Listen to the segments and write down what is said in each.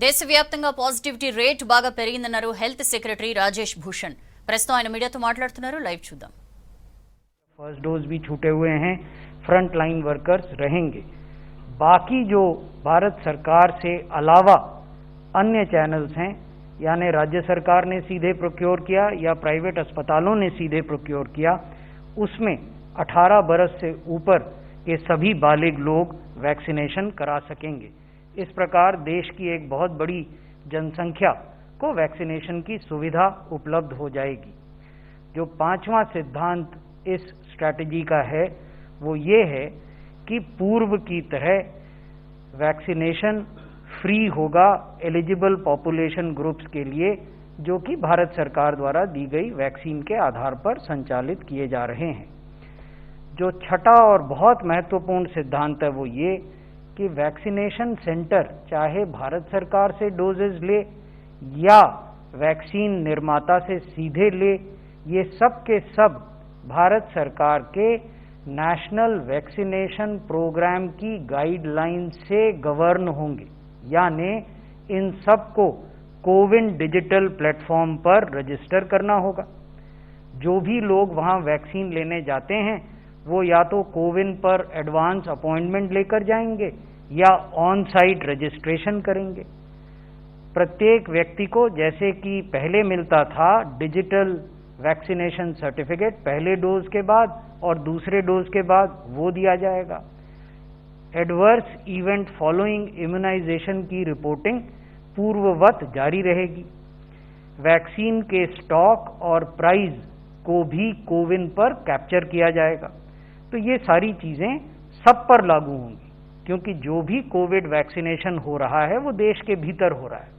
దేశవ్యాప్తంగా positivity rate బాగా పెరిగిందన్నారు health secretary Rajesh Bhushan. ప్రస్తుతం ఆయన మీడియాతో మాట్లాడుతున్నారు. లైవ్ చూద్దాం. फर्स्ट डोज भी छूटे हुए हैं, फ्रंट लाइन वर्कर्स रहेंगे. बाकी जो भारत सरकार से अलावा अन्य चैनल्स हैं, यानी राज्य सरकार ने सीधे प्रोक्योर किया या प्राइवेट अस्पतालों ने सीधे प्रोक्योर किया, उसमें 18 बरस से ऊपर के सभी बालिग लोग वैक्सीनेशन करा सकेंगे. इस प्रकार देश की एक बहुत बड़ी जनसंख्या को वैक्सीनेशन की सुविधा उपलब्ध हो जाएगी. जो पांचवा सिद्धांत इस स्ट्रैटेजी का है वो ये है कि पूर्व की तरह वैक्सीनेशन फ्री होगा एलिजिबल पॉपुलेशन ग्रुप्स के लिए, जो कि भारत सरकार द्वारा दी गई वैक्सीन के आधार पर संचालित किए जा रहे हैं. जो छठा और बहुत महत्वपूर्ण सिद्धांत है वो ये कि वैक्सीनेशन सेंटर चाहे भारत सरकार से डोजेज ले या वैक्सीन निर्माता से सीधे ले, ये सब के सब भारत सरकार के नेशनल वैक्सीनेशन प्रोग्राम की गाइडलाइन से गवर्न होंगे. यानी इन सब को कोविन डिजिटल प्लेटफॉर्म पर रजिस्टर करना होगा. जो भी लोग वहां वैक्सीन लेने जाते हैं वो या तो कोविन पर एडवांस अपॉइंटमेंट लेकर जाएंगे या ऑन साइट रजिस्ट्रेशन करेंगे. प्रत्येक व्यक्ति को जैसे कि पहले मिलता था डिजिटल वैक्सीनेशन सर्टिफिकेट पहले डोज के बाद और दूसरे डोज के बाद, वो दिया जाएगा. एडवर्स इवेंट फॉलोइंग इम्यूनाइजेशन की रिपोर्टिंग पूर्ववत जारी रहेगी. वैक्सीन के स्टॉक और प्राइस को भी कोविन पर कैप्चर किया जाएगा. तो ये सारी चीजें सब पर लागू होंगी, क्योंकि जो भी कोविड वैक्सीनेशन हो रहा है वो देश के भीतर हो रहा है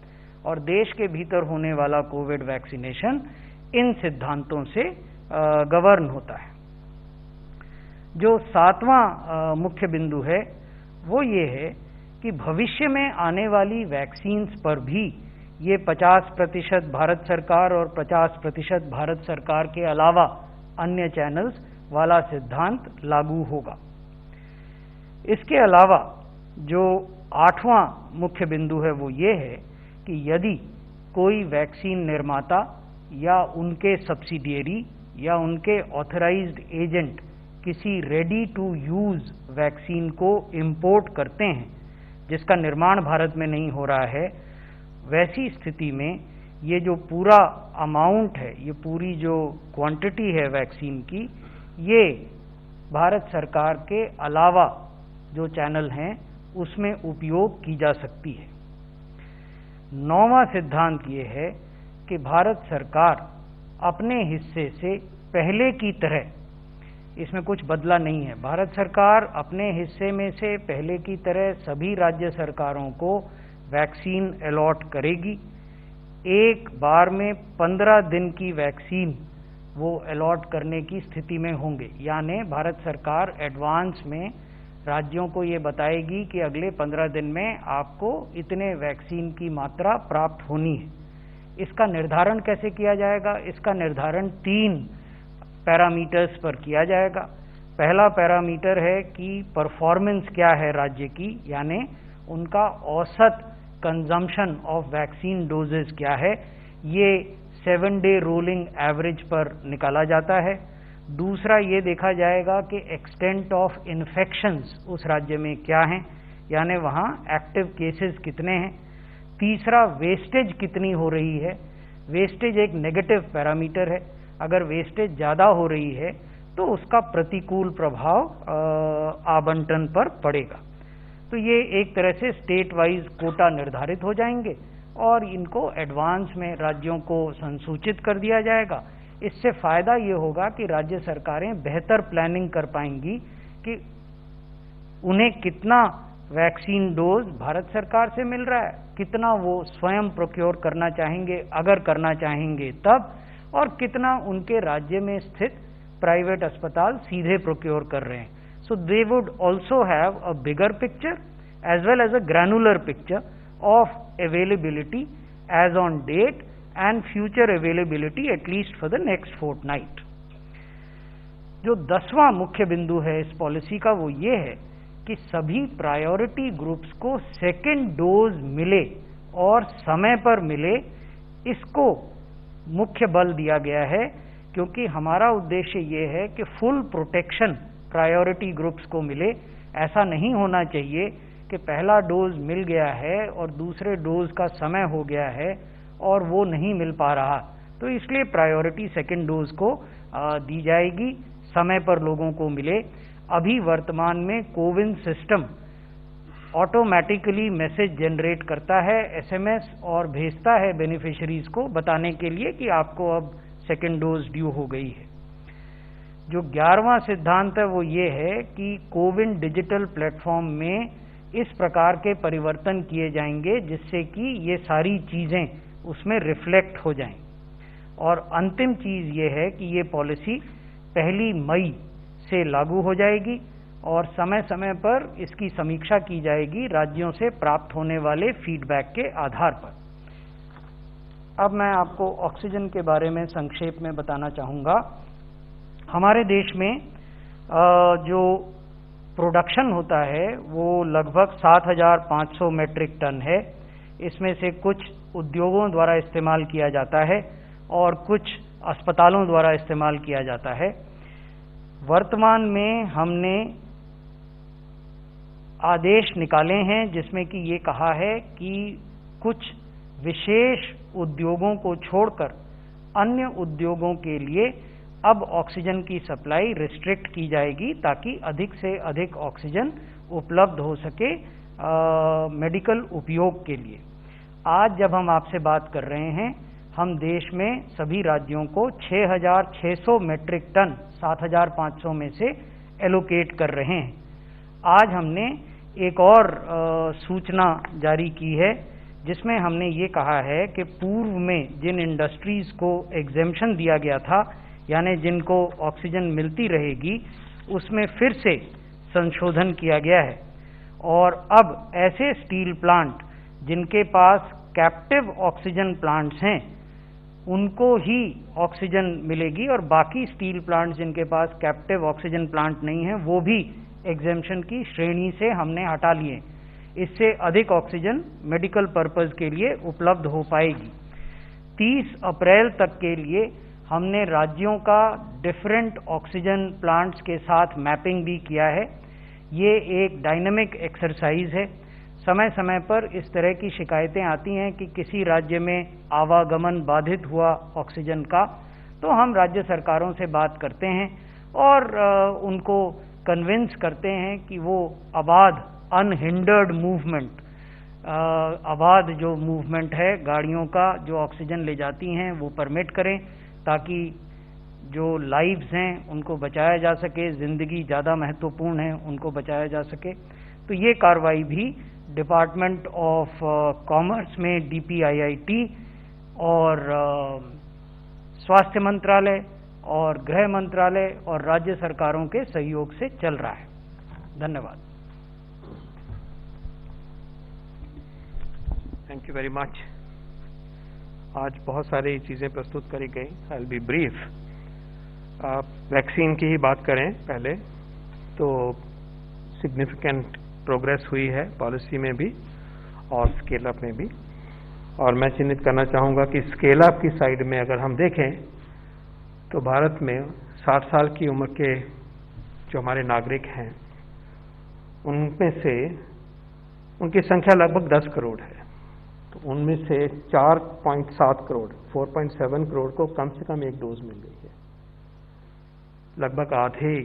और देश के भीतर होने वाला कोविड वैक्सीनेशन इन सिद्धांतों से गवर्न होता है. जो सातवां मुख्य बिंदु है वो ये है कि भविष्य में आने वाली वैक्सीन्स पर भी ये 50% भारत सरकार और 50% भारत सरकार के अलावा अन्य चैनल्स वाला सिद्धांत लागू होगा. इसके अलावा जो आठवां मुख्य बिंदु है वो ये है कि यदि कोई वैक्सीन निर्माता या उनके सब्सिडियरी या उनके ऑथराइज्ड एजेंट किसी रेडी टू यूज वैक्सीन को इंपोर्ट करते हैं जिसका निर्माण भारत में नहीं हो रहा है, वैसी स्थिति में ये जो पूरा अमाउंट है, ये पूरी जो क्वांटिटी है वैक्सीन की, ये भारत सरकार के अलावा जो चैनल हैं उसमें उपयोग की जा सकती है. नौवां सिद्धांत ये है कि भारत सरकार अपने हिस्से से पहले की तरह, इसमें कुछ बदला नहीं है, भारत सरकार अपने हिस्से में से पहले की तरह सभी राज्य सरकारों को वैक्सीन अलॉट करेगी. एक बार में 15 दिन की वैक्सीन वो अलॉट करने की स्थिति में होंगे. यानी भारत सरकार एडवांस में राज्यों को ये बताएगी कि अगले 15 दिन में आपको इतने वैक्सीन की मात्रा प्राप्त होनी है. इसका निर्धारण कैसे किया जाएगा? इसका निर्धारण 3 पैरामीटर्स पर किया जाएगा. पहला पैरामीटर है कि परफॉर्मेंस क्या है राज्य की, यानी उनका औसत कंजम्पशन ऑफ वैक्सीन डोजेस क्या है, ये 7 डे रोलिंग एवरेज पर निकाला जाता है. दूसरा ये देखा जाएगा कि एक्सटेंट ऑफ इन्फेक्शंस उस राज्य में क्या हैं, यानी वहाँ एक्टिव केसेस कितने हैं. तीसरा वेस्टेज कितनी हो रही है. वेस्टेज एक नेगेटिव पैरामीटर है. अगर वेस्टेज ज़्यादा हो रही है तो उसका प्रतिकूल प्रभाव आवंटन पर पड़ेगा. तो ये एक तरह से स्टेट वाइज कोटा निर्धारित हो जाएंगे और इनको एडवांस में राज्यों को संसूचित कर दिया जाएगा. इससे फायदा ये होगा कि राज्य सरकारें बेहतर प्लानिंग कर पाएंगी कि उन्हें कितना वैक्सीन डोज भारत सरकार से मिल रहा है, कितना वो स्वयं प्रोक्योर करना चाहेंगे अगर करना चाहेंगे तब, और कितना उनके राज्य में स्थित प्राइवेट अस्पताल सीधे प्रोक्योर कर रहे हैं. So they would also have a bigger picture as well as a granular picture of availability as on date and future availability at least for the next fortnight. जो 10वां मुख्य बिंदु है इस पॉलिसी का वो ये है कि सभी प्रायोरिटी ग्रुप्स को सेकेंड डोज मिले और समय पर मिले, इसको मुख्य बल दिया गया है, क्योंकि हमारा उद्देश्य ये है कि फुल प्रोटेक्शन प्रायोरिटी ग्रुप्स को मिले। ऐसा नहीं होना चाहिए कि पहला डोज मिल गया है और दूसरे डोज का समय हो गया है और वो नहीं मिल पा रहा। तो इसलिए प्रायोरिटी सेकंड डोज को दी जाएगी, समय पर लोगों को मिले। अभी वर्तमान में CoWIN system automatically message generate करता है, एसएमएस, और भेजता है बेनिफिशरीज को बताने के लिए कि आपको अब सेकंड डोज ड्यू हो गई है। जो 11वां सिद्धांत है वो ये है कि कोविन डिजिटल प्लेटफॉर्म में इस प्रकार के परिवर्तन किए जाएंगे जिससे कि ये सारी चीजें उसमें रिफ्लेक्ट हो जाएं। और अंतिम चीज ये है कि ये पॉलिसी 1 मई से लागू हो जाएगी और समय समय पर इसकी समीक्षा की जाएगी राज्यों से प्राप्त होने वाले फीडबैक के आधार पर। अब मैं आपको ऑक्सीजन के बारे में संक्षेप में बताना चाहूँगा। हमारे देश में जो प्रोडक्शन होता है वो लगभग 7,500 मेट्रिक टन है। इसमें से कुछ उद्योगों द्वारा इस्तेमाल किया जाता है और कुछ अस्पतालों द्वारा इस्तेमाल किया जाता है। वर्तमान में हमने आदेश निकाले हैं जिसमें कि ये कहा है कि कुछ विशेष उद्योगों को छोड़कर अन्य उद्योगों के लिए अब ऑक्सीजन की सप्लाई रिस्ट्रिक्ट की जाएगी ताकि अधिक से अधिक ऑक्सीजन उपलब्ध हो सके मेडिकल उपयोग के लिए। आज जब हम आपसे बात कर रहे हैं, हम देश में सभी राज्यों को 6,600 मेट्रिक टन 7,500 में से एलोकेट कर रहे हैं। आज हमने एक और सूचना जारी की है जिसमें हमने ये कहा है कि पूर्व में जिन इंडस्ट्रीज को एग्जेम्पशन दिया गया था, यानी जिनको ऑक्सीजन मिलती रहेगी, उसमें फिर से संशोधन किया गया है और अब ऐसे स्टील प्लांट जिनके पास कैप्टिव ऑक्सीजन प्लांट्स हैं उनको ही ऑक्सीजन मिलेगी और बाकी स्टील प्लांट जिनके पास कैप्टिव ऑक्सीजन प्लांट नहीं है वो भी एग्जेम्पशन की श्रेणी से हमने हटा लिए। इससे अधिक ऑक्सीजन मेडिकल पर्पस के लिए उपलब्ध हो पाएगी। 30 अप्रैल तक के लिए हमने राज्यों का डिफरेंट ऑक्सीजन प्लांट्स के साथ मैपिंग भी किया है। ये एक डायनामिक एक्सरसाइज है। समय समय पर इस तरह की शिकायतें आती हैं कि किसी राज्य में आवागमन बाधित हुआ ऑक्सीजन का, तो हम राज्य सरकारों से बात करते हैं और उनको कन्विंस करते हैं कि वो अबाध अनहिंडर्ड मूवमेंट, अबाध जो मूवमेंट है गाड़ियों का जो ऑक्सीजन ले जाती हैं वो परमिट करें ताकि जो लाइव्स हैं उनको बचाया जा सके, जिंदगी ज़्यादा महत्वपूर्ण है, उनको बचाया जा सके। तो ये कार्रवाई भी डिपार्टमेंट ऑफ कॉमर्स में DPIIT और स्वास्थ्य मंत्रालय और गृह मंत्रालय और राज्य सरकारों के सहयोग से चल रहा है। धन्यवाद। Thank you very much. आज बहुत सारी चीज़ें प्रस्तुत करी गई। I will be brief. Vaccine की ही बात करें पहले तो सिग्निफिकेंट प्रोग्रेस हुई है पॉलिसी में भी और स्केल अप में भी, और मैं चिन्हित करना चाहूँगा कि स्केल अप की साइड में अगर हम देखें तो भारत में 60 साल की उम्र के जो हमारे नागरिक हैं उनमें से उनकी संख्या लगभग 10 करोड़ है। तो उनमें से 4.7 करोड़ 4.7 करोड़ को कम से कम एक डोज मिल गई है। लगभग आधे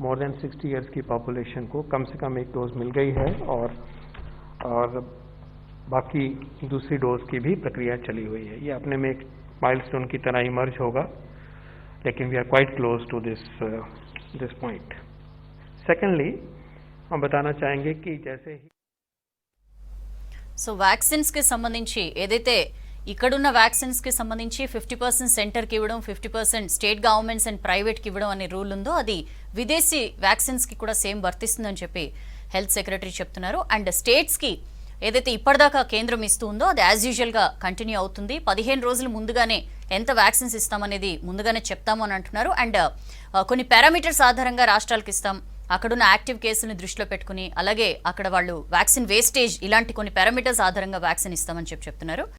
मोर देन 60 इयर्स की पॉपुलेशन को कम से कम एक डोज मिल गई है और बाकी दूसरी डोज की भी प्रक्रिया चली हुई है। ये अपने में एक माइलस्टोन की तरह इमर्ज होगा, लेकिन we are quite close to this point. Secondly हम बताना चाहेंगे कि जैसे ही వ్యాక్సిన్స్ కి సంబంధించి ఏదైతే ఇక్కడున్న వ్యాక్సిన్స్ కి సంబంధించి 50% సెంటర్ కి ఇవ్వడం, 50% స్టేట్ గవర్నమెంట్స్ అండ్ ప్రైవేట్ కి ఇవ్వడం అనే రూల్ ఉందో అది విదేశీ వ్యాక్సిన్స్ కి కూడా సేమ్ వర్తిస్తుందని చెప్పి హెల్త్ సెక్రటరీ చెప్తున్నారు. అండ్ స్టేట్స్ కి ఏదైతే ఇప్పటిదాకా కేంద్రం ఇస్తుందో అది యాజ్ యూజువల్ గా కంటిన్యూ అవుతుంది. 15 రోజులు ముందుగానే ఎంత వ్యాక్సిన్స్ ఇస్తామనేది ముందుగానే చెప్తాము అని అంటున్నారు. అండ్ కొన్ని పారామీటర్స్ ఆధారంగా రాష్ట్రాలకు ఇస్తాం, అక్కడున్న యాక్టివ్ కేసులను దృష్టిలో పెట్టుకుని అలాగే అక్కడ వాళ్ళు వ్యాక్సిన్ వేస్టేజ్ ఇలాంటి కొన్ని పారామీటర్స్ ఆధారంగా వ్యాక్సిన్ ఇస్తామని చెప్తున్నారు.